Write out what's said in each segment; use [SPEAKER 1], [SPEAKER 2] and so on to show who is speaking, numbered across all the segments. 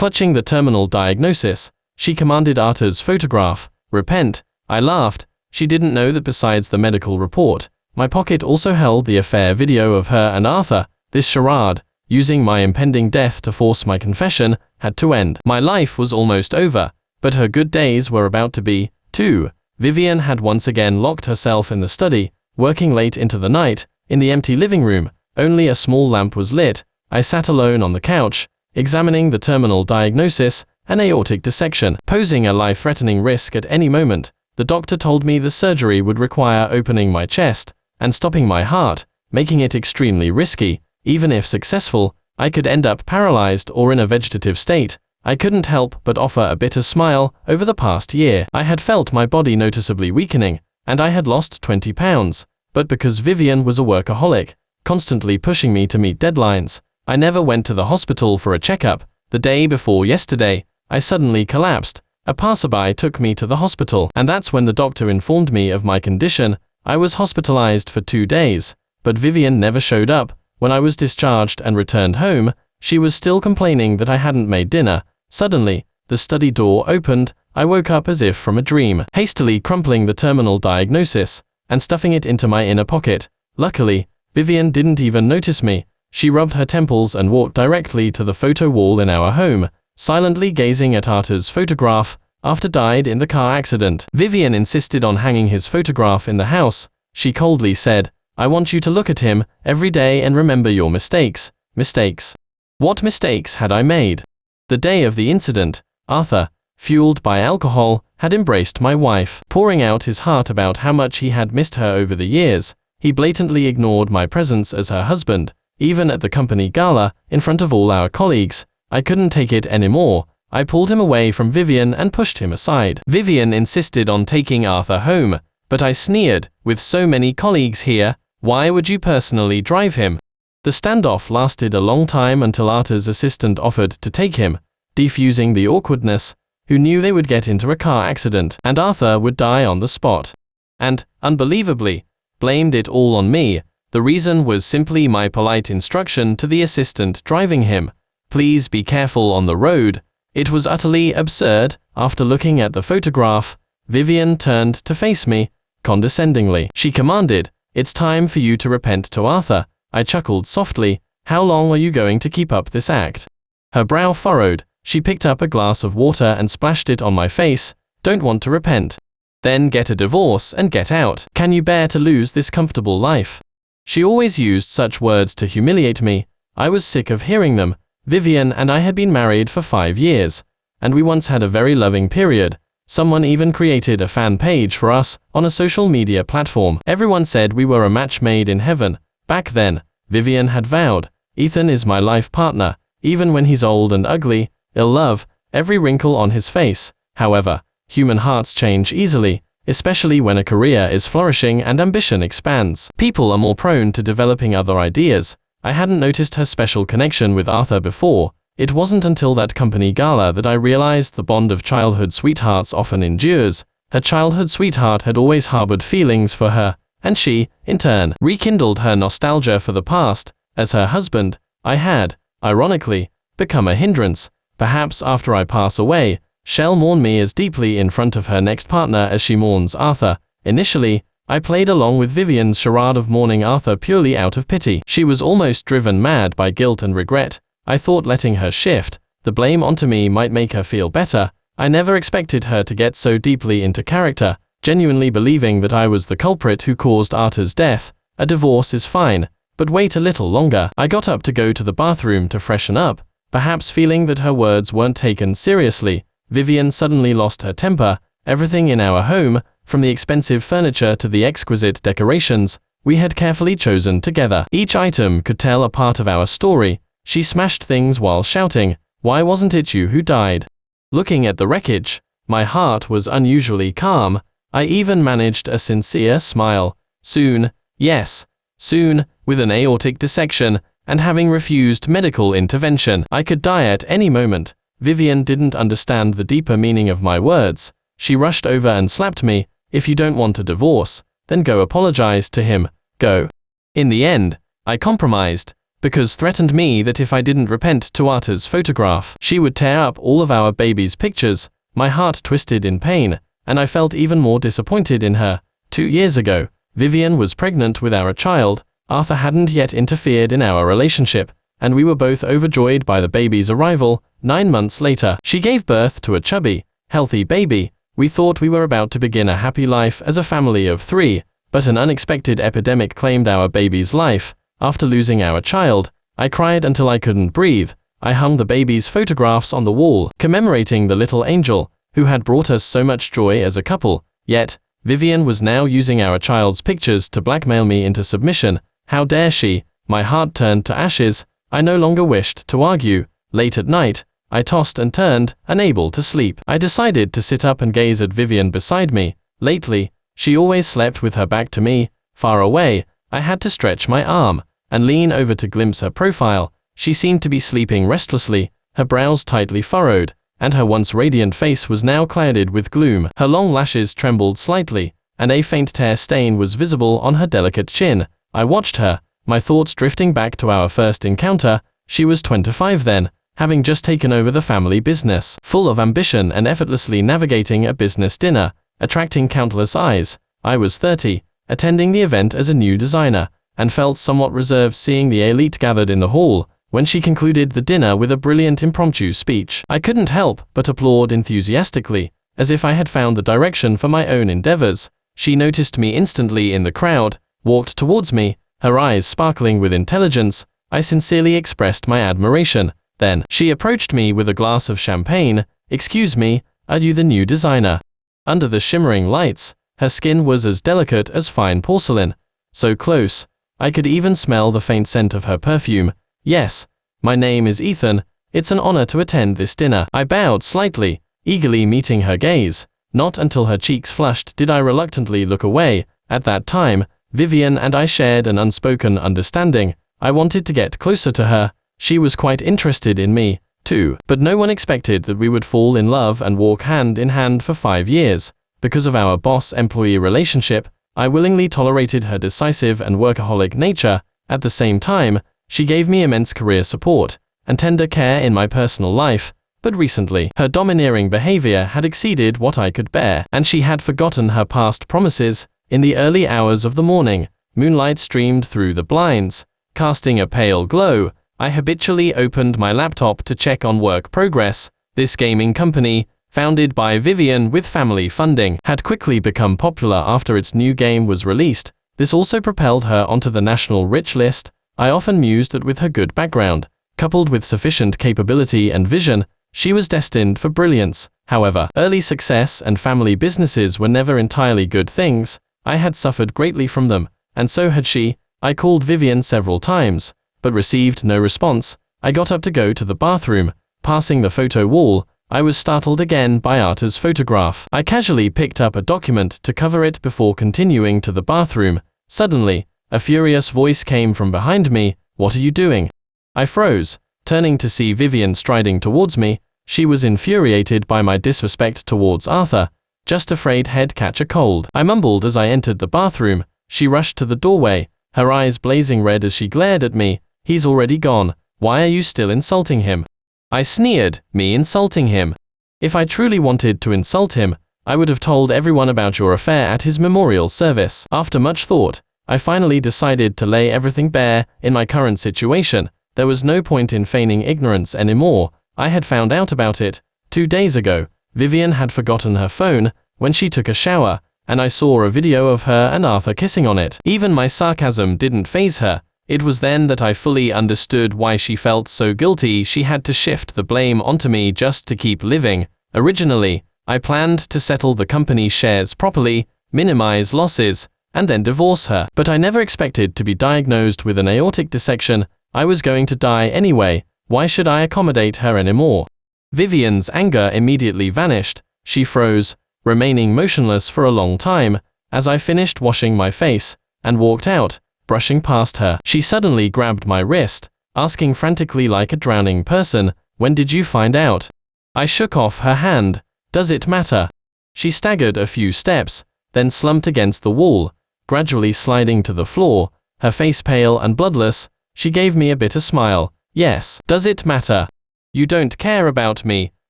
[SPEAKER 1] Clutching the terminal diagnosis, she commanded Arthur's photograph. Repent. I laughed. She didn't know that besides the medical report, my pocket also held the affair video of her and Arthur. This charade, using my impending death to force my confession, had to end. My life was almost over, but her good days were about to be, too. Vivian had once again locked herself in the study, working late into the night. In the empty living room, only a small lamp was lit. I sat alone on the couch, examining the terminal diagnosis, an aortic dissection, posing a life-threatening risk at any moment. The doctor told me the surgery would require opening my chest and stopping my heart, making it extremely risky. Even if successful, I could end up paralyzed or in a vegetative state. I couldn't help but offer a bitter smile. Over the past year, I had felt my body noticeably weakening, and I had lost 20 pounds. But because Vivian was a workaholic, constantly pushing me to meet deadlines, I never went to the hospital for a checkup. The day before yesterday, I suddenly collapsed. A passerby took me to the hospital, and that's when the doctor informed me of my condition. I was hospitalized for 2 days, but Vivian never showed up. When I was discharged and returned home, she was still complaining that I hadn't made dinner. Suddenly, the study door opened. I woke up as if from a dream, hastily crumpling the terminal diagnosis and stuffing it into my inner pocket. Luckily, Vivian didn't even notice me. She rubbed her temples and walked directly to the photo wall in our home, silently gazing at Arthur's photograph. Arthur died in the car accident. Vivian insisted on hanging his photograph in the house. She coldly said, "I want you to look at him every day and remember your mistakes." Mistakes? What mistakes had I made? The day of the incident, Arthur, fueled by alcohol, had embraced my wife, pouring out his heart about how much he had missed her over the years. He blatantly ignored my presence as her husband, even at the company gala, in front of all our colleagues. I couldn't take it anymore. I pulled him away from Vivian and pushed him aside. Vivian insisted on taking Arthur home, but I sneered, "With so many colleagues here, why would you personally drive him?" The standoff lasted a long time until Arthur's assistant offered to take him, defusing the awkwardness. Who knew they would get into a car accident and Arthur would die on the spot? And, unbelievably, blamed it all on me. The reason was simply my polite instruction to the assistant driving him: "Please be careful on the road." It was utterly absurd. After looking at the photograph, Vivian turned to face me, condescendingly. She commanded, "It's time for you to repent to Arthur." I chuckled softly. "How long are you going to keep up this act?" Her brow furrowed. She picked up a glass of water and splashed it on my face. "Don't want to repent? Then get a divorce and get out. Can you bear to lose this comfortable life?" She always used such words to humiliate me. I was sick of hearing them. Vivian and I had been married for 5 years, and we once had a very loving period. Someone even created a fan page for us on a social media platform. Everyone said we were a match made in heaven. Back then, Vivian had vowed, "Ethan is my life partner, even when he's old and ugly, I'll love every wrinkle on his face." However, human hearts change easily, especially when a career is flourishing and ambition expands. People are more prone to developing other ideas. I hadn't noticed her special connection with Arthur before. It wasn't until that company gala that I realized the bond of childhood sweethearts often endures. Her childhood sweetheart had always harbored feelings for her, and she, in turn, rekindled her nostalgia for the past. As her husband, I had, ironically, become a hindrance. Perhaps after I pass away, she'll mourn me as deeply in front of her next partner as she mourns Arthur. Initially, I played along with Vivian's charade of mourning Arthur purely out of pity. She was almost driven mad by guilt and regret. I thought letting her shift the blame onto me might make her feel better. I never expected her to get so deeply into character, genuinely believing that I was the culprit who caused Arthur's death. A divorce is fine, but wait a little longer. I got up to go to the bathroom to freshen up, perhaps feeling that her words weren't taken seriously. Vivian suddenly lost her temper. Everything in our home, from the expensive furniture to the exquisite decorations, we had carefully chosen together. Each item could tell a part of our story. She smashed things while shouting, "Why wasn't it you who died?" Looking at the wreckage, my heart was unusually calm. I even managed a sincere smile. Soon, yes, soon, with an aortic dissection, and having refused medical intervention, I could die at any moment. Vivian didn't understand the deeper meaning of my words. She rushed over and slapped me. "If you don't want a divorce, then go apologize to him. Go." In the end, I compromised. because threatened me that if I didn't repent to Arta's photograph, she would tear up all of our baby's pictures. My heart twisted in pain, and I felt even more disappointed in her. 2 years ago, Vivian was pregnant with our child. Arthur hadn't yet interfered in our relationship, and we were both overjoyed by the baby's arrival. 9 months later, she gave birth to a chubby, healthy baby. We thought we were about to begin a happy life as a family of 3, but an unexpected epidemic claimed our baby's life. After losing our child, I cried until I couldn't breathe. I hung the baby's photographs on the wall, commemorating the little angel, who had brought us so much joy as a couple. Yet, Vivian was now using our child's pictures to blackmail me into submission. How dare she? My heart turned to ashes. I no longer wished to argue. Late at night, I tossed and turned, unable to sleep. I decided to sit up and gaze at Vivian beside me. Lately, she always slept with her back to me, far away. I had to stretch my arm and lean over to glimpse her profile. She seemed to be sleeping restlessly, her brows tightly furrowed, and her once radiant face was now clouded with gloom. Her long lashes trembled slightly, and a faint tear stain was visible on her delicate chin. I watched her, my thoughts drifting back to our first encounter. She was 25 then, having just taken over the family business, full of ambition and effortlessly navigating a business dinner, attracting countless eyes. I was 30, attending the event as a new designer, and felt somewhat reserved seeing the elite gathered in the hall. When she concluded the dinner with a brilliant impromptu speech, I couldn't help but applaud enthusiastically, as if I had found the direction for my own endeavors. She noticed me instantly in the crowd, walked towards me, her eyes sparkling with intelligence. I sincerely expressed my admiration. Then, she approached me with a glass of champagne. "Excuse me, are you the new designer?" Under the shimmering lights, her skin was as delicate as fine porcelain. So close, I could even smell the faint scent of her perfume. "Yes, my name is Ethan. It's an honor to attend this dinner." I bowed slightly, eagerly meeting her gaze. Not until her cheeks flushed did I reluctantly look away. At that time, Vivian and I shared an unspoken understanding. I wanted to get closer to her. She was quite interested in me, too, but no one expected that we would fall in love and walk hand in hand for 5 years. Because of our boss-employee relationship, I willingly tolerated her decisive and workaholic nature. At the same time, she gave me immense career support and tender care in my personal life. But recently, her domineering behavior had exceeded what I could bear, and she had forgotten her past promises. In the early hours of the morning, moonlight streamed through the blinds, casting a pale glow. I habitually opened my laptop to check on work progress. This gaming company, founded by Vivian with family funding, had quickly become popular after its new game was released. This also propelled her onto the national rich list. I often mused that with her good background, coupled with sufficient capability and vision, she was destined for brilliance. However, early success and family businesses were never entirely good things. I had suffered greatly from them, and so had she. I called Vivian several times, but received no response. I got up to go to the bathroom. Passing the photo wall, I was startled again by Arta's photograph. I casually picked up a document to cover it before continuing to the bathroom. Suddenly, a furious voice came from behind me. "What are you doing?" I froze, turning to see Vivian striding towards me. She was infuriated by my disrespect towards Arthur, just afraid he'd catch a cold. I mumbled as I entered the bathroom. She rushed to the doorway, her eyes blazing red as she glared at me. "He's already gone. Why are you still insulting him?" I sneered. "Me insulting him? If I truly wanted to insult him, I would have told everyone about your affair at his memorial service." After much thought, I finally decided to lay everything bare. In my current situation, there was no point in feigning ignorance anymore. I had found out about it 2 days ago. Vivian had forgotten her phone when she took a shower, and I saw a video of her and Arthur kissing on it. Even my sarcasm didn't faze her. It was then that I fully understood why she felt so guilty she had to shift the blame onto me just to keep living. Originally, I planned to settle the company shares properly, minimize losses, and then divorce her. But I never expected to be diagnosed with an aortic dissection. I was going to die anyway. Why should I accommodate her anymore? Vivian's anger immediately vanished. She froze, remaining motionless for a long time. As I finished washing my face and walked out, brushing past her, she suddenly grabbed my wrist, asking frantically like a drowning person, "When did you find out?" I shook off her hand. "Does it matter?" She staggered a few steps, then slumped against the wall, gradually sliding to the floor, her face pale and bloodless. She gave me a bitter smile. Yes. Does it matter? You don't care about me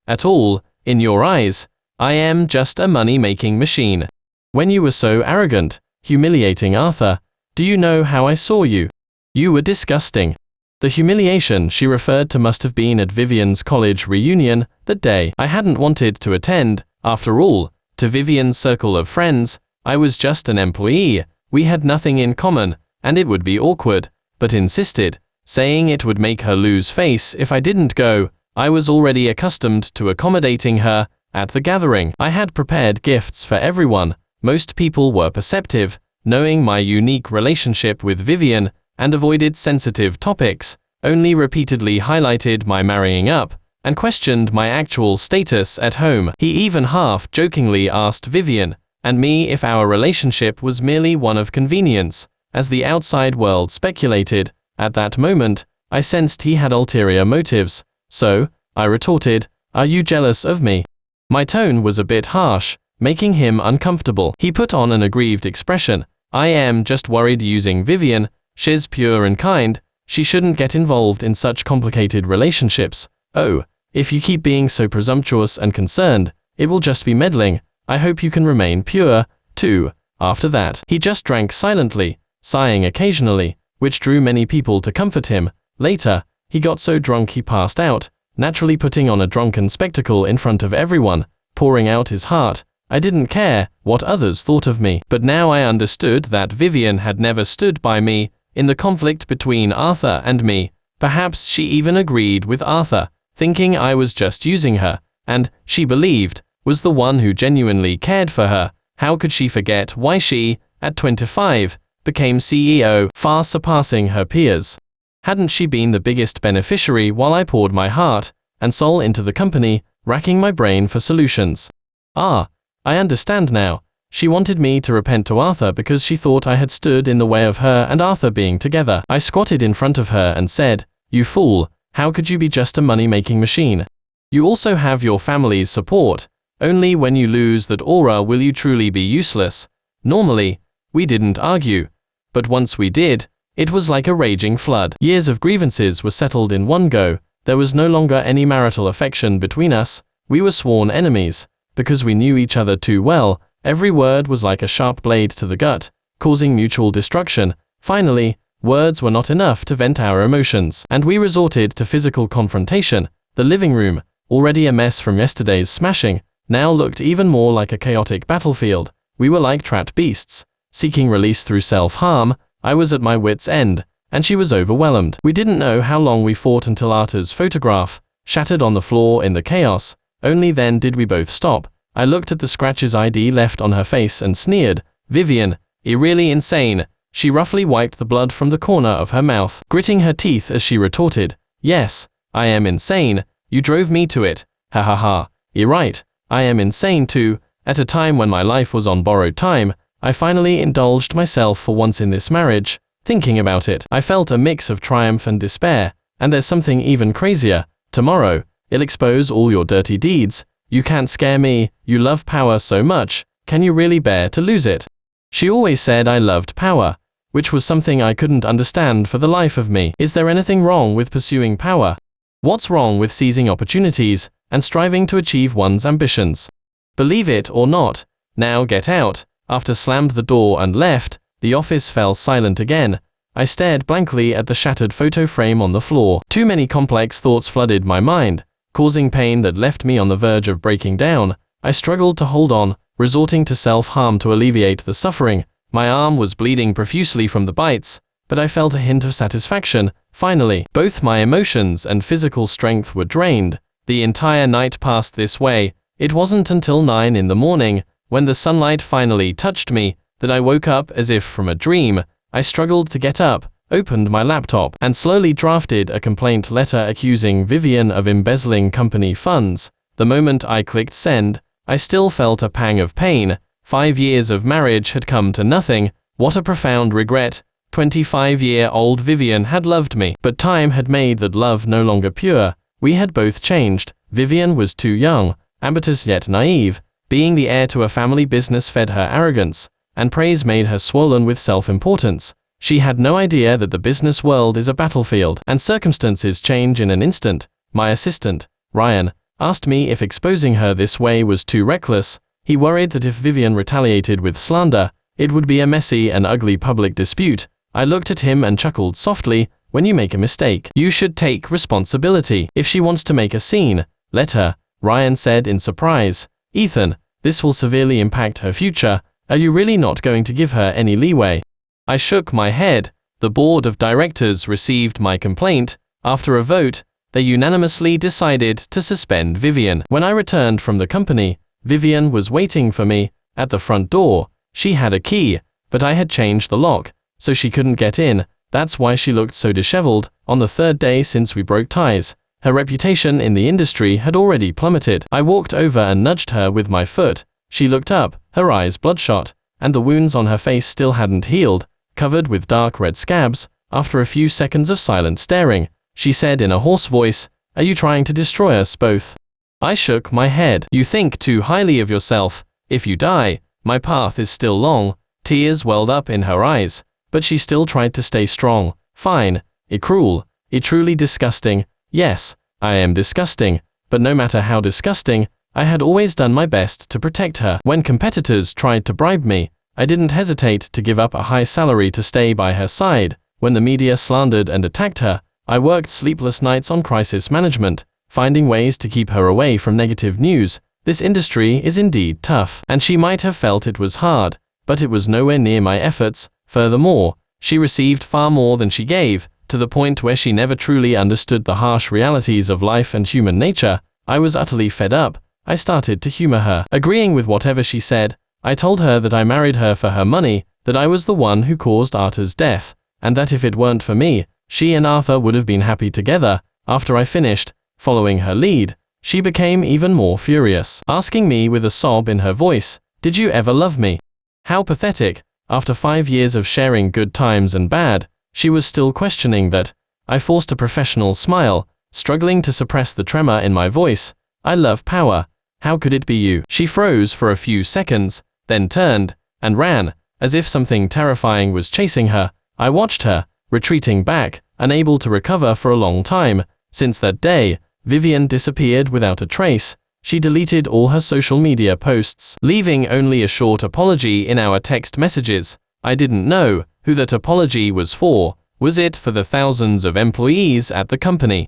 [SPEAKER 1] at all. In your eyes, I am just a money-making machine. When you were so arrogant, humiliating Arthur, do you know how I saw you? You were disgusting. The humiliation she referred to must have been at Vivian's college reunion that day. I hadn't wanted to attend, after all. To Vivian's circle of friends, I was just an employee. We had nothing in common, and it would be awkward, but insisted, saying it would make her lose face if I didn't go. I was already accustomed to accommodating her. At the gathering, I had prepared gifts for everyone. Most people were perceptive, knowing my unique relationship with Vivian, and avoided sensitive topics, only repeatedly highlighted my marrying up, and questioned my actual status at home. He even half-jokingly asked Vivian and me if our relationship was merely one of convenience, as the outside world speculated. At that moment, I sensed he had ulterior motives, so I retorted, "Are you jealous of me?" My tone was a bit harsh, making him uncomfortable. He put on an aggrieved expression. "I am just worried using Vivian. She's pure and kind. She shouldn't get involved in such complicated relationships. Oh, if you keep being so presumptuous and concerned, it will just be meddling. I hope you can remain pure, too." After that, he just drank silently, sighing occasionally, which drew many people to comfort him. Later, he got so drunk he passed out, naturally putting on a drunken spectacle in front of everyone, pouring out his heart. I didn't care what others thought of me, but now I understood that Vivian had never stood by me in the conflict between Arthur and me. Perhaps she even agreed with Arthur, thinking I was just using her, and, she believed, was the one who genuinely cared for her. How could she forget why she, at 25, became CEO, far surpassing her peers? Hadn't she been the biggest beneficiary while I poured my heart and soul into the company, racking my brain for solutions? Ah, I understand now. She wanted me to repent to Arthur because she thought I had stood in the way of her and Arthur being together. I squatted in front of her and said, "You fool, how could you be just a money-making machine? You also have your family's support. Only when you lose that aura will you truly be useless." Normally, we didn't argue, but once we did, it was like a raging flood. Years of grievances were settled in one go. There was no longer any marital affection between us. We were sworn enemies, because we knew each other too well. Every word was like a sharp blade to the gut, causing mutual destruction. Finally, words were not enough to vent our emotions, and we resorted to physical confrontation. The living room, already a mess from yesterday's smashing, now looked even more like a chaotic battlefield. We were like trapped beasts, seeking release through self-harm. I was at my wit's end, and she was overwhelmed. We didn't know how long we fought until Arthur's photograph shattered on the floor in the chaos. Only then did we both stop. I looked at the scratches ID left on her face and sneered. "Vivian, you're really insane." She roughly wiped the blood from the corner of her mouth, gritting her teeth as she retorted, "Yes, I am insane. You drove me to it. Ha ha ha. You're right. I am insane too. At a time when my life was on borrowed time, I finally indulged myself for once in this marriage. Thinking about it, I felt a mix of triumph and despair. And there's something even crazier. Tomorrow, I'll expose all your dirty deeds. You can't scare me. You love power so much. Can you really bear to lose it?" She always said I loved power, which was something I couldn't understand for the life of me. Is there anything wrong with pursuing power? What's wrong with seizing opportunities and striving to achieve one's ambitions? Believe it or not, now get out. After slammed the door and left, the office fell silent again. I stared blankly at the shattered photo frame on the floor. Too many complex thoughts flooded my mind, causing pain that left me on the verge of breaking down. I struggled to hold on, resorting to self-harm to alleviate the suffering. My arm was bleeding profusely from the bites, but I felt a hint of satisfaction. Finally, both my emotions and physical strength were drained. The entire night passed this way. It wasn't until 9 in the morning, when the sunlight finally touched me, that I woke up as if from a dream. I struggled to get up, opened my laptop, and slowly drafted a complaint letter accusing Vivian of embezzling company funds. The moment I clicked send, I still felt a pang of pain. 5 years of marriage had come to nothing. What a profound regret. 25-year-old Vivian had loved me, but time had made that love no longer pure. We had both changed. Vivian was too young, ambitious yet naive. Being the heir to a family business fed her arrogance, and praise made her swollen with self-importance. She had no idea that the business world is a battlefield, and circumstances change in an instant. My assistant, Ryan, asked me if exposing her this way was too reckless. He worried that if Vivian retaliated with slander, it would be a messy and ugly public dispute. I looked at him and chuckled softly. When you make a mistake, you should take responsibility. If she wants to make a scene, let her, Ryan said in surprise. Ethan, this will severely impact her future. Are you really not going to give her any leeway? I shook my head. The board of directors received my complaint. After a vote, they unanimously decided to suspend Vivian. When I returned from the company, Vivian was waiting for me at the front door. She had a key, but I had changed the lock, so she couldn't get in. That's why she looked so disheveled. On the third day since we broke ties, her reputation in the industry had already plummeted. I walked over and nudged her with my foot. She looked up, her eyes bloodshot, and the wounds on her face still hadn't healed, covered with dark red scabs. After a few seconds of silent staring, she said in a hoarse voice, "Are you trying to destroy us both?" I shook my head. "You think too highly of yourself. If you die, my path is still long." Tears welled up in her eyes, but she still tried to stay strong. "Fine. Cruel. Truly disgusting. Yes, I am disgusting, but no matter how disgusting, I had always done my best to protect her. When competitors tried to bribe me, I didn't hesitate to give up a high salary to stay by her side. When the media slandered and attacked her, I worked sleepless nights on crisis management, finding ways to keep her away from negative news. This industry is indeed tough, and she might have felt it was hard, but it was nowhere near my efforts. Furthermore, she received far more than she gave, to the point where she never truly understood the harsh realities of life and human nature. I was utterly fed up. I started to humor her, agreeing with whatever she said. I told her that I married her for her money, that I was the one who caused Arthur's death, and that if it weren't for me, she and Arthur would have been happy together. After I finished, following her lead, she became even more furious, asking me with a sob in her voice, "Did you ever love me?" How pathetic. After 5 years of sharing good times and bad, she was still questioning that. I forced a professional smile, struggling to suppress the tremor in my voice. "I love power. How could it be you?" She froze for a few seconds, then turned and ran, as if something terrifying was chasing her. I watched her, retreating back, unable to recover for a long time. Since that day, Vivian disappeared without a trace. She deleted all her social media posts, leaving only a short apology in our text messages. I didn't know who that apology was for. Was it for the thousands of employees at the company?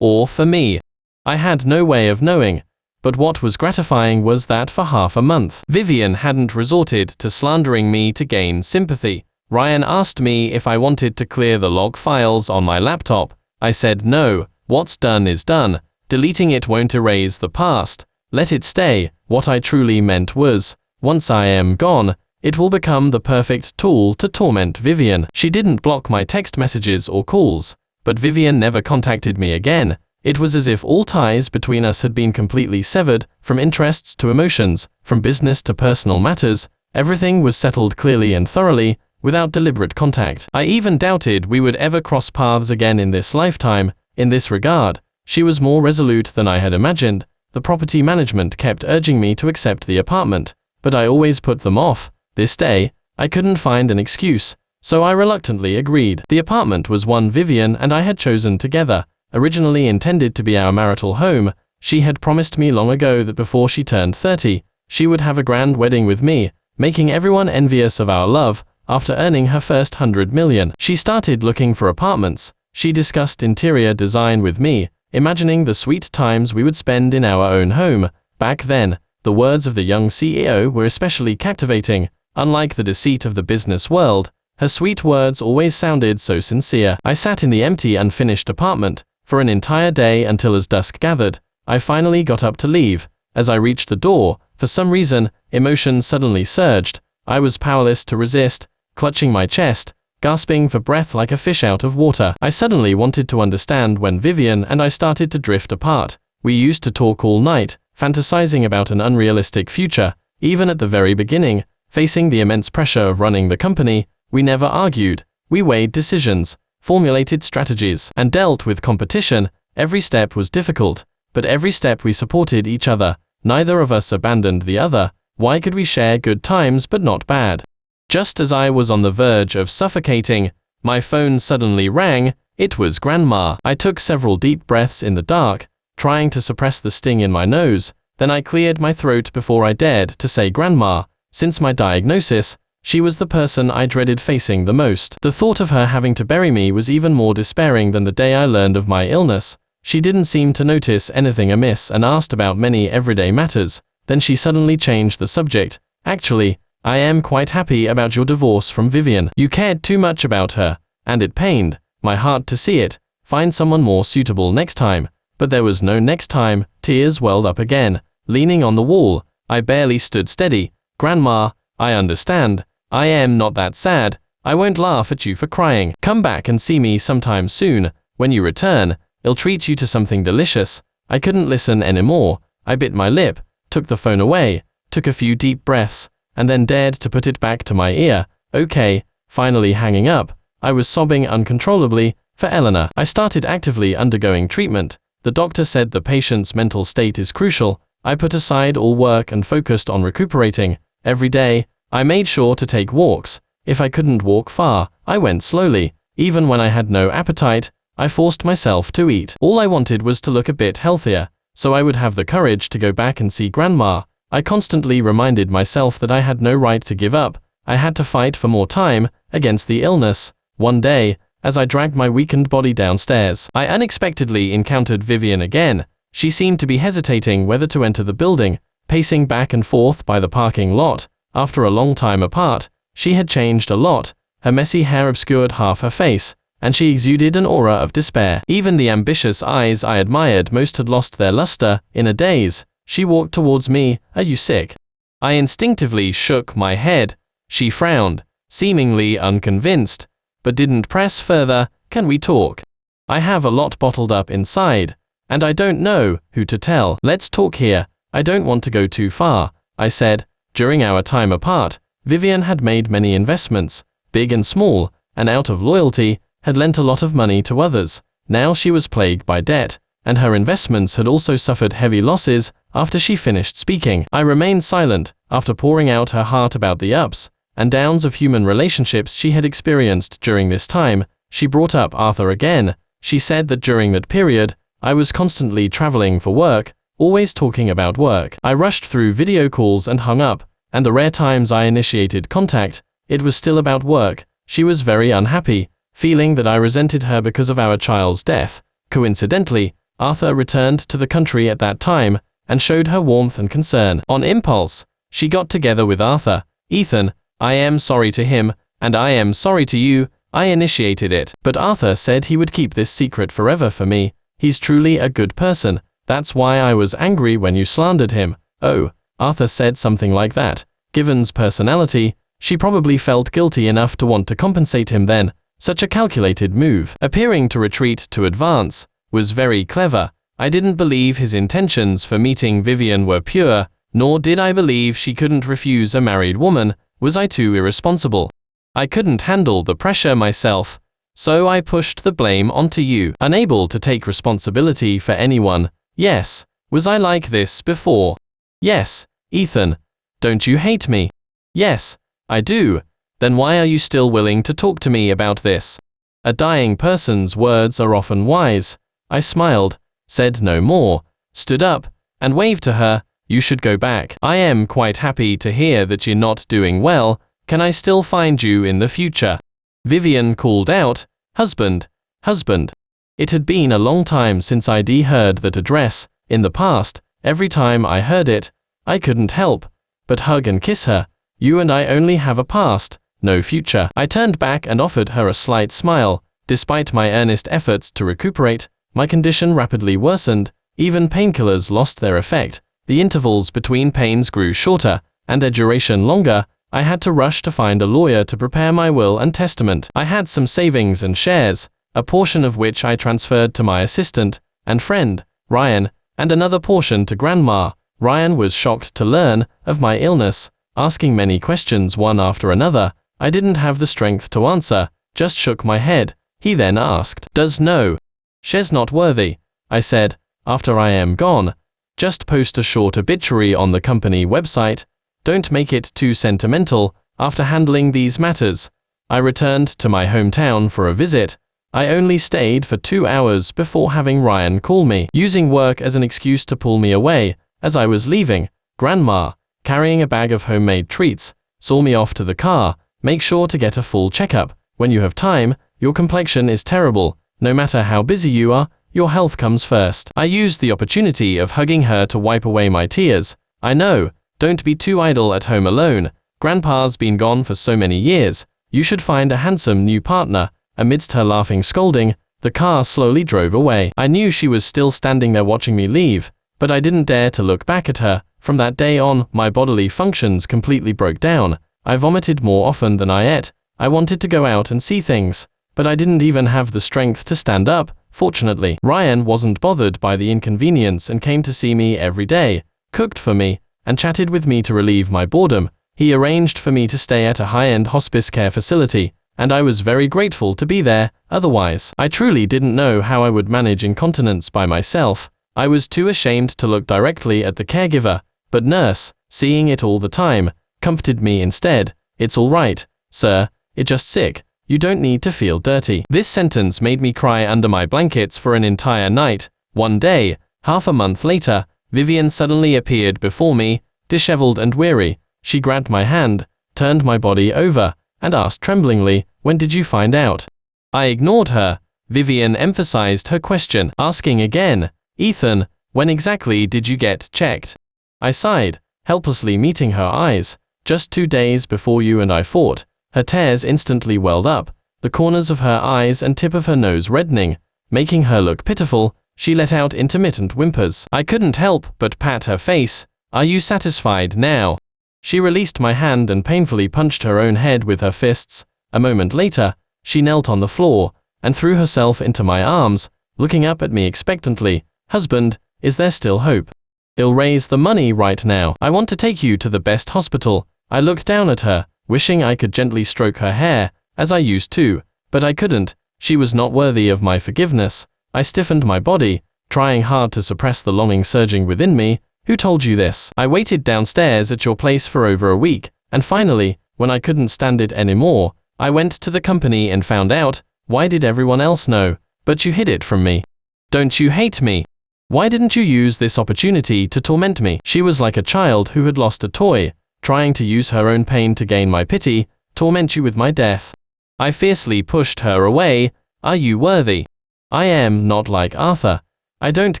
[SPEAKER 1] Or for me? I had no way of knowing. But what was gratifying was that for half a month, Vivian hadn't resorted to slandering me to gain sympathy. Ryan asked me if I wanted to clear the log files on my laptop. I said no. What's done is done. Deleting it won't erase the past. Let it stay. What I truly meant was, once I am gone, it will become the perfect tool to torment Vivian. She didn't block my text messages or calls, but Vivian never contacted me again. It was as if all ties between us had been completely severed, from interests to emotions, from business to personal matters. Everything was settled clearly and thoroughly, without deliberate contact. I even doubted we would ever cross paths again in this lifetime. In this regard, she was more resolute than I had imagined. The property management kept urging me to accept the apartment, but I always put them off. This day, I couldn't find an excuse, so I reluctantly agreed. The apartment was one Vivian and I had chosen together. Originally intended to be our marital home, she had promised me long ago that before she turned 30, she would have a grand wedding with me, making everyone envious of our love. After earning her first 100 million, she started looking for apartments. She discussed interior design with me, imagining the sweet times we would spend in our own home. Back then, the words of the young CEO were especially captivating. Unlike the deceit of the business world, her sweet words always sounded so sincere. I sat in the empty, unfinished apartment for an entire day until as dusk gathered. I finally got up to leave. As I reached the door, for some reason, emotion suddenly surged. I was powerless to resist, clutching my chest, gasping for breath like a fish out of water. I suddenly wanted to understand when Vivian and I started to drift apart. We used to talk all night, fantasizing about an unrealistic future. Even at the very beginning, facing the immense pressure of running the company, we never argued. We weighed decisions, formulated strategies, and dealt with competition. Every step was difficult, but every step we supported each other. Neither of us abandoned the other. Why could we share good times but not bad? Just as I was on the verge of suffocating, my phone suddenly rang. It was Grandma. I took several deep breaths in the dark, trying to suppress the sting in my nose. Then I cleared my throat before I dared to say Grandma. Since my diagnosis, she was the person I dreaded facing the most. The thought of her having to bury me was even more despairing than the day I learned of my illness. She didn't seem to notice anything amiss and asked about many everyday matters. Then she suddenly changed the subject. Actually, I am quite happy about your divorce from Vivian. You cared too much about her, and it pained my heart to see it. Find someone more suitable next time. But there was no next time. Tears welled up again. Leaning on the wall, I barely stood steady. Grandma, I understand. I am not that sad. I won't laugh at you for crying. Come back and see me sometime soon. When you return, I'll treat you to something delicious. I couldn't listen anymore. I bit my lip, took the phone away, took a few deep breaths, and then dared to put it back to my ear. Okay, finally hanging up. I was sobbing uncontrollably for Eleanor. I started actively undergoing treatment. The doctor said the patient's mental state is crucial. I put aside all work and focused on recuperating. Every day, I made sure to take walks. If I couldn't walk far, I went slowly. Even when I had no appetite, I forced myself to eat. All I wanted was to look a bit healthier, so I would have the courage to go back and see Grandma. I constantly reminded myself that I had no right to give up. I had to fight for more time against the illness. One day, as I dragged my weakened body downstairs, I unexpectedly encountered Vivian again. She seemed to be hesitating whether to enter the building, pacing back and forth by the parking lot. After a long time apart, she had changed a lot. Her messy hair obscured half her face, and she exuded an aura of despair. Even the ambitious eyes I admired most had lost their luster. In a daze, she walked towards me. Are you sick? I instinctively shook my head. She frowned, seemingly unconvinced, but didn't press further. Can we talk? I have a lot bottled up inside, and I don't know who to tell. Let's talk here. I don't want to go too far, I said. During our time apart, Vivian had made many investments, big and small, and out of loyalty, had lent a lot of money to others. Now she was plagued by debt, and her investments had also suffered heavy losses. After she finished speaking, I remained silent. After pouring out her heart about the ups and downs of human relationships she had experienced during this time, she brought up Arthur again. She said that during that period, I was constantly traveling for work, always talking about work. I rushed through video calls and hung up, and the rare times I initiated contact, it was still about work. She was very unhappy, feeling that I resented her because of our child's death. Coincidentally, Arthur returned to the country at that time, and showed her warmth and concern. On impulse, she got together with Arthur. Ethan, I am sorry to him, and I am sorry to you. I initiated it. But Arthur said he would keep this secret forever for me. He's truly a good person. That's why I was angry when you slandered him. Oh, Arthur said something like that. Given's personality, she probably felt guilty enough to want to compensate him then. Such a calculated move. Appearing to retreat to advance was very clever. I didn't believe his intentions for meeting Vivian were pure, nor did I believe she couldn't refuse a married woman. Was I too irresponsible? I couldn't handle the pressure myself, so I pushed the blame onto you. Unable to take responsibility for anyone. Yes. Was I like this before? Yes. Ethan, don't you hate me? Yes, I do. Then why are you still willing to talk to me about this? A dying person's words are often wise. I smiled, said no more, stood up, and waved to her. You should go back. I am quite happy to hear that you're not doing well. Can I still find you in the future? Vivian called out, husband, husband. It had been a long time since I'd heard that address. In the past, every time I heard it, I couldn't help but hug and kiss her. You and I only have a past, no future. I turned back and offered her a slight smile. Despite my earnest efforts to recuperate, my condition rapidly worsened. Even painkillers lost their effect. The intervals between pains grew shorter, and their duration longer. I had to rush to find a lawyer to prepare my will and testament. I had some savings and shares, a portion of which I transferred to my assistant and friend, Ryan, and another portion to Grandma. Ryan was shocked to learn of my illness, asking many questions one after another. I didn't have the strength to answer, just shook my head. He then asked, "Does no she's not worthy?" I said, "After I am gone, just post a short obituary on the company website. Don't make it too sentimental. After handling these matters, I returned to my hometown for a visit. I only stayed for 2 hours before having Ryan call me, using work as an excuse to pull me away. As I was leaving, Grandma, carrying a bag of homemade treats, saw me off to the car. Make sure to get a full checkup. When you have time, your complexion is terrible. No matter how busy you are, your health comes first. I used the opportunity of hugging her to wipe away my tears. I know, don't be too idle at home alone. Grandpa's been gone for so many years. You should find a handsome new partner. Amidst her laughing scolding, the car slowly drove away. I knew she was still standing there watching me leave, but I didn't dare to look back at her. From that day on, my bodily functions completely broke down. I vomited more often than I ate. I wanted to go out and see things, but I didn't even have the strength to stand up. Fortunately, Ryan wasn't bothered by the inconvenience and came to see me every day, cooked for me, and chatted with me to relieve my boredom. He arranged for me to stay at a high-end hospice care facility, and I was very grateful to be there. Otherwise, I truly didn't know how I would manage incontinence by myself. I was too ashamed to look directly at the caregiver, but nurse, seeing it all the time, comforted me instead. It's all right, sir, it's just sick. You don't need to feel dirty. This sentence made me cry under my blankets for an entire night. One day, half a month later, Vivian suddenly appeared before me, disheveled and weary. She grabbed my hand, turned my body over, and asked tremblingly, "When did you find out?" I ignored her. Vivian emphasized her question, asking again, "Ethan, when exactly did you get checked?" I sighed, helplessly meeting her eyes. "Just 2 days before you and I fought." Her tears instantly welled up, the corners of her eyes and tip of her nose reddening, making her look pitiful. She let out intermittent whimpers. I couldn't help but pat her face. "Are you satisfied now?" She released my hand and painfully punched her own head with her fists. A moment later, she knelt on the floor and threw herself into my arms, looking up at me expectantly. "Husband, is there still hope? I'll raise the money right now. I want to take you to the best hospital." I looked down at her, wishing I could gently stroke her hair, as I used to, but I couldn't. She was not worthy of my forgiveness. I stiffened my body, trying hard to suppress the longing surging within me. "Who told you this?" "I waited downstairs at your place for over a week, and finally, when I couldn't stand it anymore, I went to the company and found out. Why did everyone else know? But you hid it from me. Don't you hate me? Why didn't you use this opportunity to torment me?" She was like a child who had lost a toy, trying to use her own pain to gain my pity. "Torment you with my death?" I fiercely pushed her away. "Are you worthy? I am not like Arthur. I don't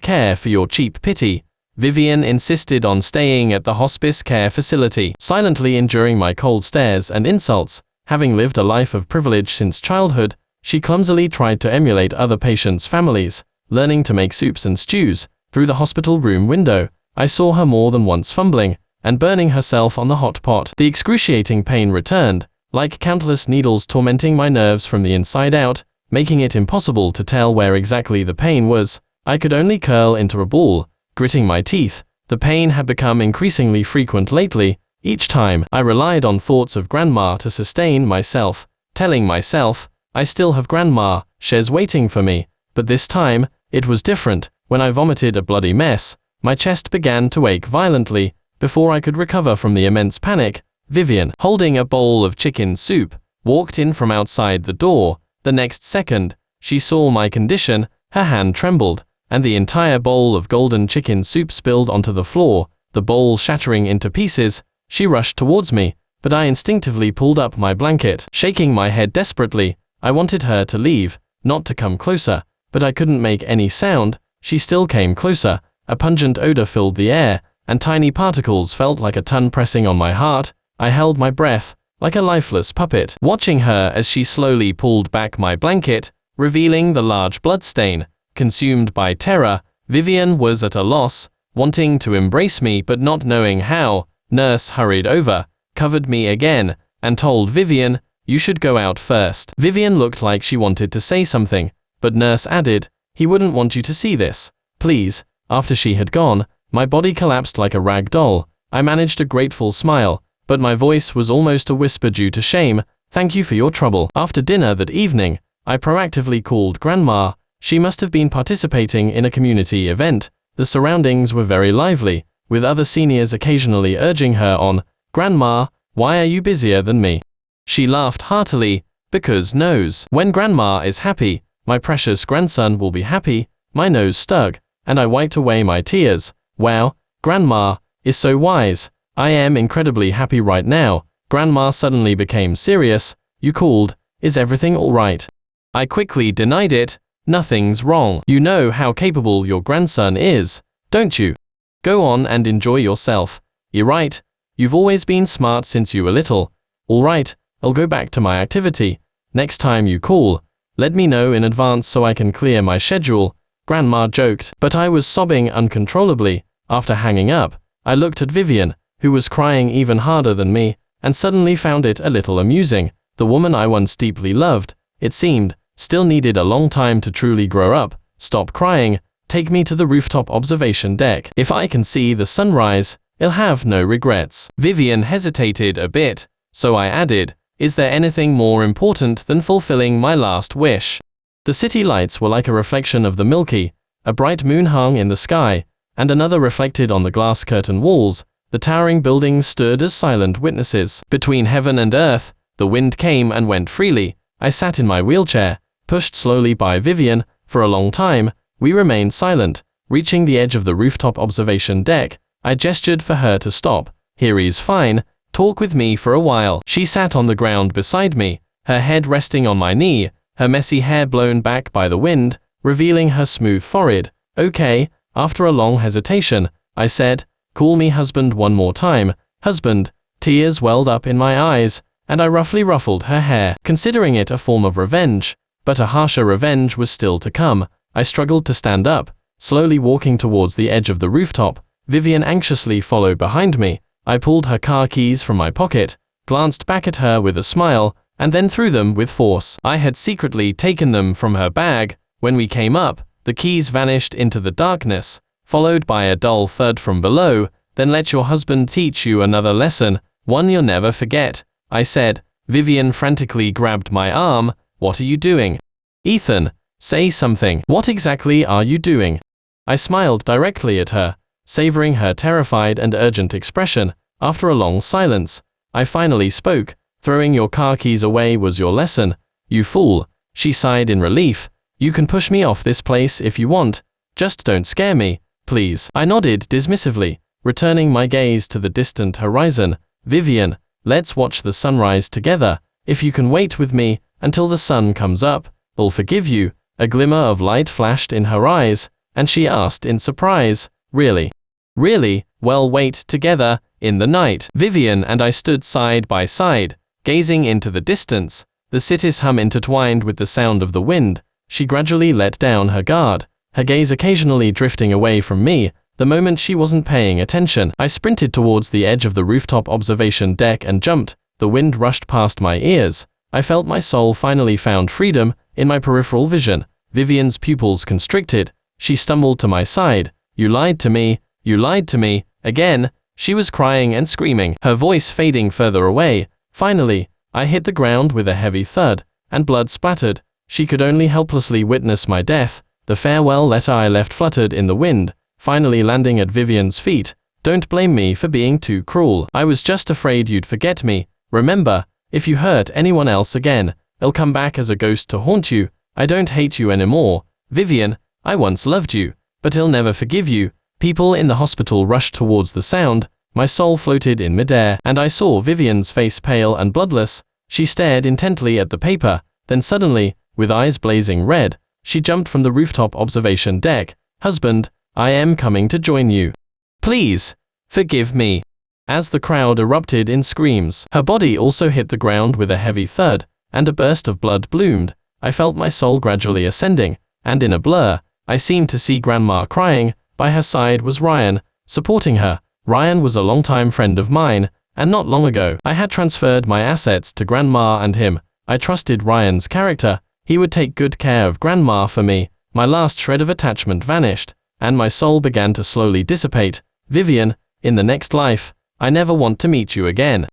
[SPEAKER 1] care for your cheap pity." Vivian insisted on staying at the hospice care facility, silently enduring my cold stares and insults. Having lived a life of privilege since childhood, she clumsily tried to emulate other patients' families, learning to make soups and stews. Through the hospital room window, I saw her more than once fumbling and burning herself on the hot pot. The excruciating pain returned, like countless needles tormenting my nerves from the inside out, making it impossible to tell where exactly the pain was. I could only curl into a ball, gritting my teeth. The pain had become increasingly frequent lately. Each time, I relied on thoughts of Grandma to sustain myself, telling myself, "I still have Grandma, she's waiting for me." But this time, it was different. When I vomited a bloody mess, my chest began to ache violently. Before I could recover from the immense panic, Vivian, holding a bowl of chicken soup, walked in from outside the door. The next second, she saw my condition, her hand trembled, and the entire bowl of golden chicken soup spilled onto the floor, the bowl shattering into pieces. She rushed towards me, but I instinctively pulled up my blanket, shaking my head desperately. I wanted her to leave, not to come closer, but I couldn't make any sound. She still came closer. A pungent odor filled the air, and tiny particles felt like a ton pressing on my heart. I held my breath, like a lifeless puppet, watching her as she slowly pulled back my blanket, revealing the large bloodstain. Consumed by terror, Vivian was at a loss, wanting to embrace me but not knowing how. Nurse hurried over, covered me again, and told Vivian, "You should go out first." Vivian looked like she wanted to say something, but Nurse added, "He wouldn't want you to see this. Please." After she had gone, my body collapsed like a rag doll. I managed a grateful smile, but my voice was almost a whisper due to shame. "Thank you for your trouble." After dinner that evening, I proactively called Grandma. She must have been participating in a community event. The surroundings were very lively, with other seniors occasionally urging her on. "Grandma, Why are you busier than me? She laughed heartily, because knows. When Grandma is happy, my precious grandson will be happy. My nose stuck, and I wiped away my tears. Wow, Grandma is so wise. I am incredibly happy right now. Grandma suddenly became serious. You called, is everything alright? I quickly denied it. Nothing's wrong. You know how capable your grandson is, don't you? Go on and enjoy yourself. You're right. You've always been smart since you were little. Alright, I'll go back to my activity. Next time you call, let me know in advance so I can clear my schedule. Grandma joked, but I was sobbing uncontrollably. After hanging up, I looked at Vivian, who was crying even harder than me, and suddenly found it a little amusing. The woman I once deeply loved, it seemed, still needed a long time to truly grow up. Stop crying, take me to the rooftop observation deck. If I can see the sunrise, I'll have no regrets. Vivian hesitated a bit, so I added, is there anything more important than fulfilling my last wish? The city lights were like a reflection of the Milky, a bright moon hung in the sky, and another reflected on the glass curtain walls. The towering buildings stood as silent witnesses. Between heaven and earth, the wind came and went freely. I sat in my wheelchair, pushed slowly by Vivian. For a long time, we remained silent. Reaching the edge of the rooftop observation deck, I gestured for her to stop. Here's fine, talk with me for a while. She sat on the ground beside me, her head resting on my knee, her messy hair blown back by the wind, revealing her smooth forehead. Okay, after a long hesitation, I said, call me husband one more time. Husband. Tears welled up in my eyes, and I roughly ruffled her hair, considering it a form of revenge. But a harsher revenge was still to come. I struggled to stand up, slowly walking towards the edge of the rooftop. Vivian anxiously followed behind me. I pulled her car keys from my pocket, glanced back at her with a smile, and then threw them with force. I had secretly taken them from her bag. When we came up, the keys vanished into the darkness, followed by a dull thud from below. Then let your husband teach you another lesson, one you'll never forget, I said. Vivian frantically grabbed my arm. What are you doing? Ethan, say something. What exactly are you doing? I smiled directly at her, savoring her terrified and urgent expression. After a long silence, I finally spoke. Throwing your car keys away was your lesson, you fool. She sighed in relief. You can push me off this place if you want, just don't scare me, please. I nodded dismissively, returning my gaze to the distant horizon. Vivian, let's watch the sunrise together. If you can wait with me until the sun comes up, I'll forgive you. A glimmer of light flashed in her eyes, and she asked in surprise, really? Really? Well, wait together, in the night. Vivian and I stood side by side, gazing into the distance. The city's hum intertwined with the sound of the wind. She gradually let down her guard, her gaze occasionally drifting away from me. The moment she wasn't paying attention, I sprinted towards the edge of the rooftop observation deck and jumped. The wind rushed past my ears. I felt my soul finally found freedom. In my peripheral vision, Vivian's pupils constricted. She stumbled to my side. You lied to me. You lied to me. Again. She was crying and screaming, her voice fading further away. Finally, I hit the ground with a heavy thud, and blood splattered. She could only helplessly witness my death. The farewell letter I left fluttered in the wind, finally landing at Vivian's feet. Don't blame me for being too cruel. I was just afraid you'd forget me. Remember, if you hurt anyone else again, I'll come back as a ghost to haunt you. I don't hate you anymore. Vivian, I once loved you, but I'll never forgive you. People in the hospital rushed towards the sound. My soul floated in midair, and I saw Vivian's face pale and bloodless. She stared intently at the paper. Then suddenly, with eyes blazing red, she jumped from the rooftop observation deck. Husband, I am coming to join you. Please, forgive me. As the crowd erupted in screams, her body also hit the ground with a heavy thud, and a burst of blood bloomed. I felt my soul gradually ascending, and in a blur, I seemed to see Grandma crying. By her side was Ryan, supporting her. Ryan was a longtime friend of mine, and not long ago, I had transferred my assets to Grandma and him. I trusted Ryan's character. He would take good care of Grandma for me. My last shred of attachment vanished, and my soul began to slowly dissipate. Vivian, in the next life, I never want to meet you again.